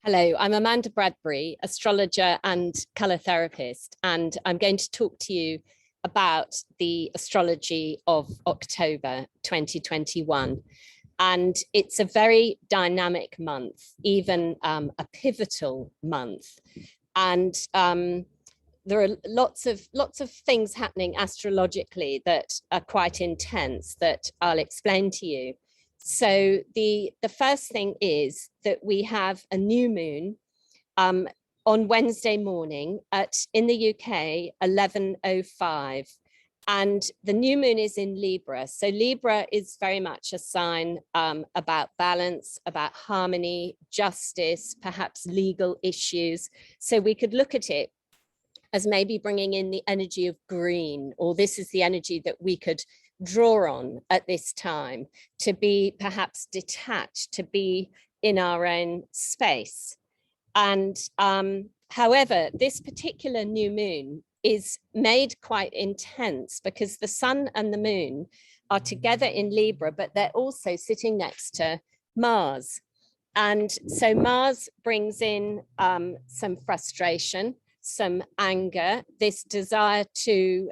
Hello, I'm Amanda Bradbury, astrologer and colour therapist, and I'm going to talk to you about the astrology of October 2021. And it's a very dynamic month, even a pivotal month. And there are lots of things happening astrologically that are quite intense that I'll explain to you. So the first thing is that we have a new moon on Wednesday morning in the UK 11:05, and the new moon is in Libra. So Libra is very much a sign about balance, about harmony, justice, perhaps legal issues. So we could look at it as maybe bringing in the energy of green, or this is the energy that we could draw on at this time, to be perhaps detached, to be in our own space. And however, this particular new moon is made quite intense because the sun and the moon are together in Libra, but they're also sitting next to Mars. And so Mars brings in some frustration, some anger, this desire to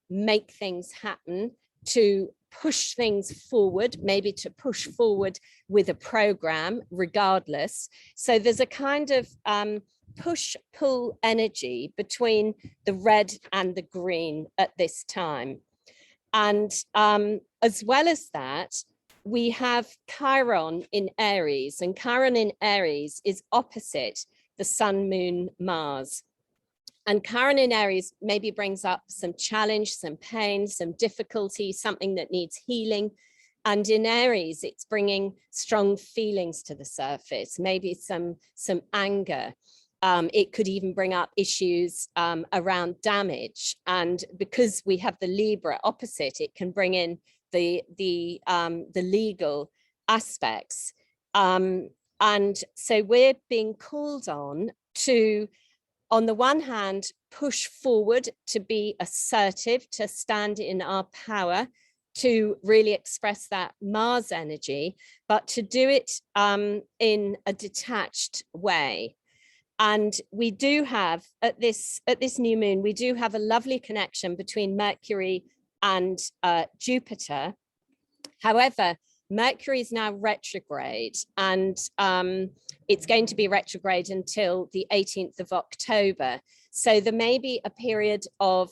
make things happen, to push things forward, maybe to push forward with a program regardless. So there's a kind of push-pull energy between the red and the green at this time. And as well as that, we have Chiron in Aries, and Chiron in Aries is opposite the Sun, Moon, Mars. And Chiron in Aries maybe brings up some challenge, some pain, some difficulty, something that needs healing. And in Aries, it's bringing strong feelings to the surface, maybe some anger. It could even bring up issues around damage. And because we have the Libra opposite, it can bring in the legal aspects. And so we're being called on to, on the one hand, push forward, to be assertive, to stand in our power, to really express that Mars energy, but to do it in a detached way. And we do have, at this new moon, we do have a lovely connection between Mercury and Jupiter. However, Mercury is now retrograde, and it's going to be retrograde until the 18th of October. So there may be a period of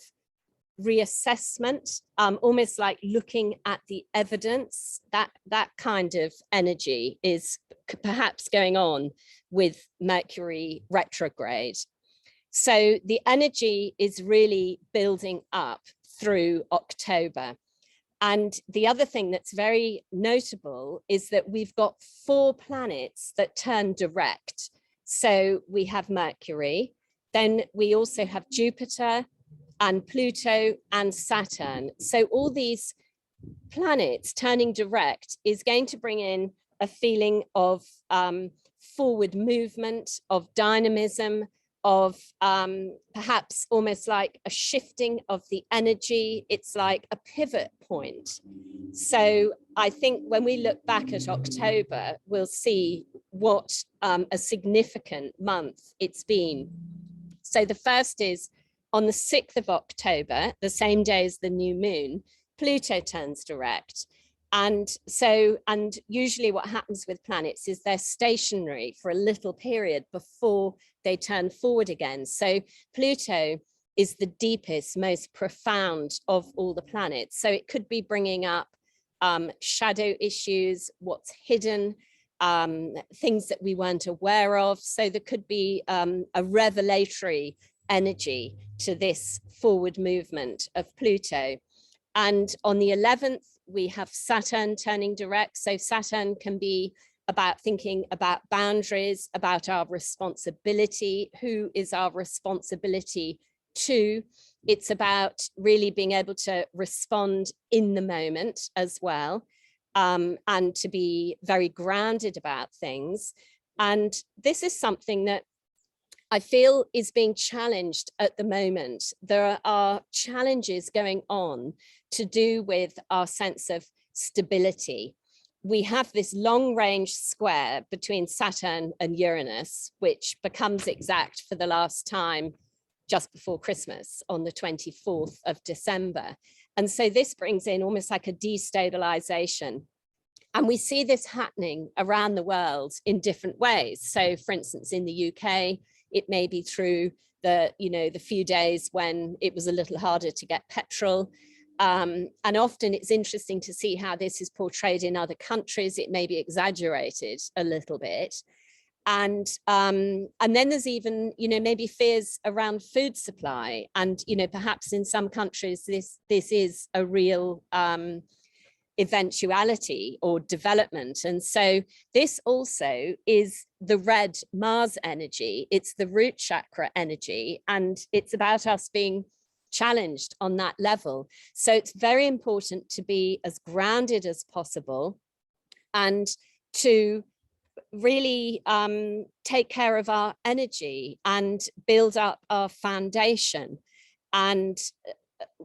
reassessment, almost like looking at the evidence. That kind of energy is perhaps going on with Mercury retrograde. So the energy is really building up through October. And the other thing that's very notable is that we've got 4 planets that turn direct. So we have Mercury, then we also have Jupiter and Pluto and Saturn. So all these planets turning direct is going to bring in a feeling of forward movement, of dynamism, of perhaps almost like a shifting of the energy. It's like a pivot point. So I think when we look back at October, we'll see what a significant month it's been. So the first is on the 6th of October, the same day as the new moon, Pluto turns direct. And usually what happens with planets is they're stationary for a little period before they turn forward again. So Pluto is the deepest, most profound of all the planets. So it could be bringing up shadow issues, what's hidden, things that we weren't aware of. So there could be a revelatory energy to this forward movement of Pluto. And on the 11th, we have Saturn turning direct. So Saturn can be about thinking about boundaries, about our responsibility. Who is our responsibility to? It's about really being able to respond in the moment as well, and to be very grounded about things. And this is something that I feel is being challenged at the moment. There are challenges going on to do with our sense of stability. we have this long range square between Saturn and Uranus, which becomes exact for the last time just before Christmas on the 24th of December. And so this brings in almost like a destabilization. And we see this happening around the world in different ways. So for instance, in the UK, it may be through the few days when it was a little harder to get petrol. And often it's interesting to see how this is portrayed in other countries. It may be exaggerated a little bit. And then there's even, maybe fears around food supply. And, perhaps in some countries, this is a real eventuality or development. And so this also is the red Mars energy. It's the root chakra energy, and it's about us being challenged on that level. So it's very important to be as grounded as possible and to really take care of our energy and build up our foundation and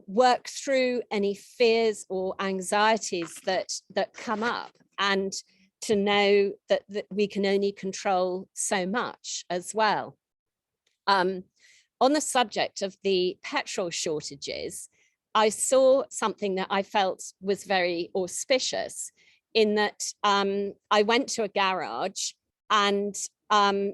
work through any fears or anxieties that come up, and to know that we can only control so much as well. On the subject of the petrol shortages, I saw something that I felt was very auspicious, in that I went to a garage, and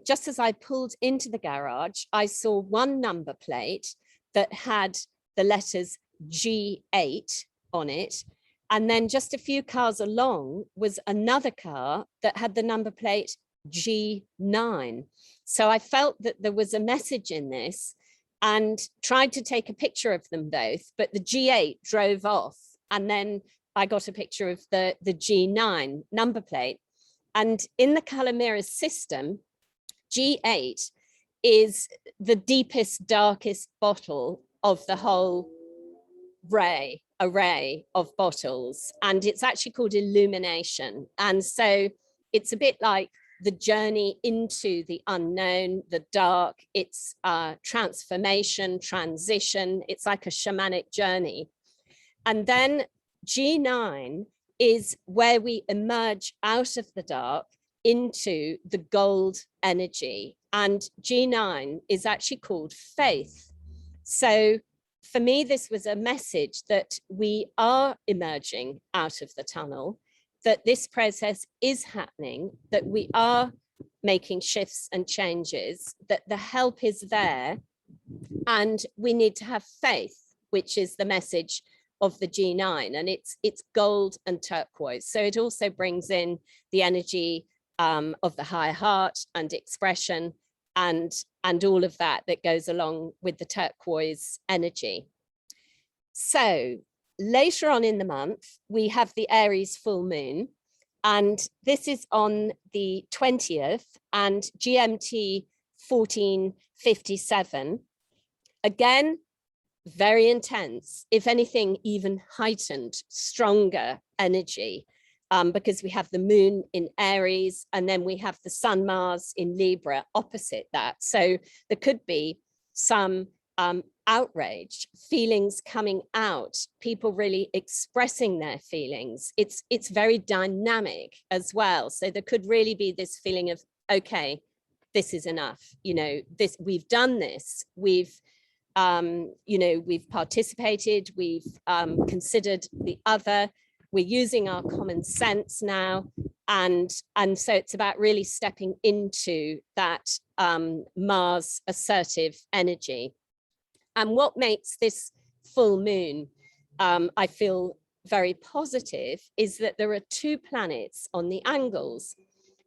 just as I pulled into the garage, I saw one number plate that had the letters G8 on it. And then just a few cars along was another car that had the number plate G9. So I felt that there was a message in this, and tried to take a picture of them both, but the G8 drove off, and then I got a picture of the G9 number plate. And in the color mirrors system, G8 is the deepest, darkest bottle of the whole array of bottles. And it's actually called illumination. And so it's a bit like the journey into the unknown, the dark. It's transformation, transition. It's like a shamanic journey. And then G9 is where we emerge out of the dark into the gold energy. And G9 is actually called faith. So for me, this was a message that we are emerging out of the tunnel, that this process is happening, that we are making shifts and changes, that the help is there, and we need to have faith, which is the message of the G9, and it's gold and turquoise. So it also brings in the energy of the higher heart and expression, and all of that goes along with the turquoise energy. So later on in the month, we have the Aries full moon, and this is on the 20th and GMT 1457. Again, very intense, if anything, even heightened, stronger energy, because we have the moon in Aries, and then we have the sun Mars in Libra opposite that. So there could be some outrage, feelings coming out, people really expressing their feelings. It's very dynamic as well. So there could really be this feeling of, okay, this is enough. We've done this. We've participated, we've considered the other, we're using our common sense now. And so it's about really stepping into that Mars assertive energy. And what makes this full moon, I feel very positive, is that there are two planets on the angles.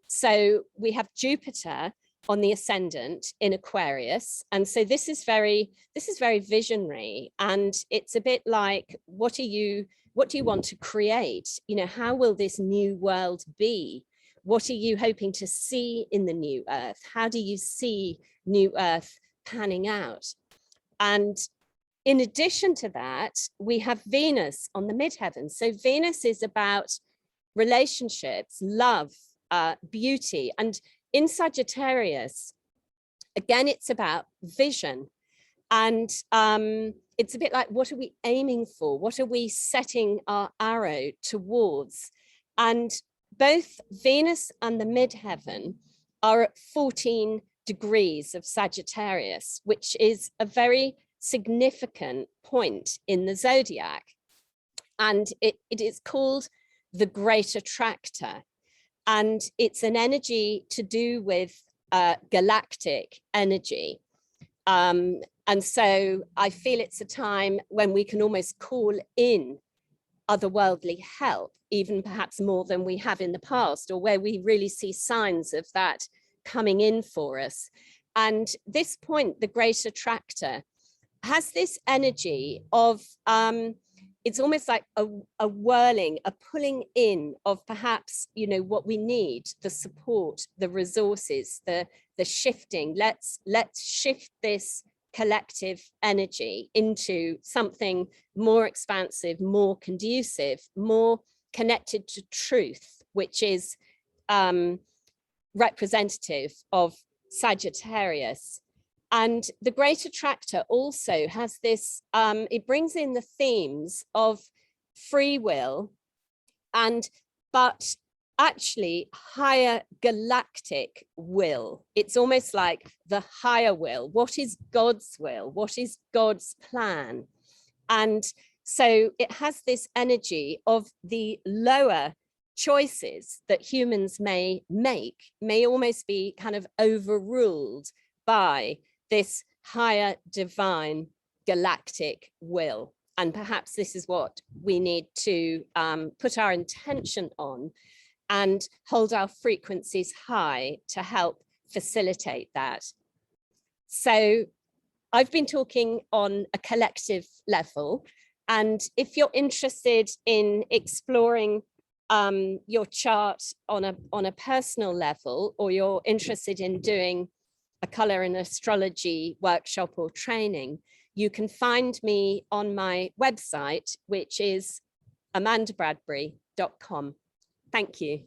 So we have Jupiter on the ascendant in Aquarius. And so this is very visionary. And it's a bit like, what do you want to create? How will this new world be? What are you hoping to see in the new Earth? How do you see new Earth panning out? And in addition to that, we have Venus on the midheaven. So Venus is about relationships, love, beauty. And in Sagittarius, again, it's about vision. And it's a bit like, what are we aiming for? What are we setting our arrow towards? And both Venus and the midheaven are at 14 degrees of Sagittarius, which is a very significant point in the zodiac. And it is called the Great Attractor. And it's an energy to do with galactic energy. And so I feel it's a time when we can almost call in otherworldly help, even perhaps more than we have in the past, or where we really see signs of that coming in for us. And this point, the Great Attractor, has this energy of, it's almost like a whirling, a pulling in of perhaps, you know, what we need, the support, the resources, the shifting. Let's shift this collective energy into something more expansive, more conducive, more connected to truth, which is representative of Sagittarius. And the Great Attractor also has this, it brings in the themes of free will but actually higher galactic will. It's almost like the higher will. What is God's will? What is God's plan? And so it has this energy of the lower choices that humans may make, may almost be kind of overruled by this higher divine galactic will. And perhaps this is what we need to put our intention on and hold our frequencies high to help facilitate that. So I've been talking on a collective level, and if you're interested in exploring your chart on a personal level, or you're interested in doing a colour and astrology workshop or training, you can find me on my website, which is amandabradbury.com. Thank you.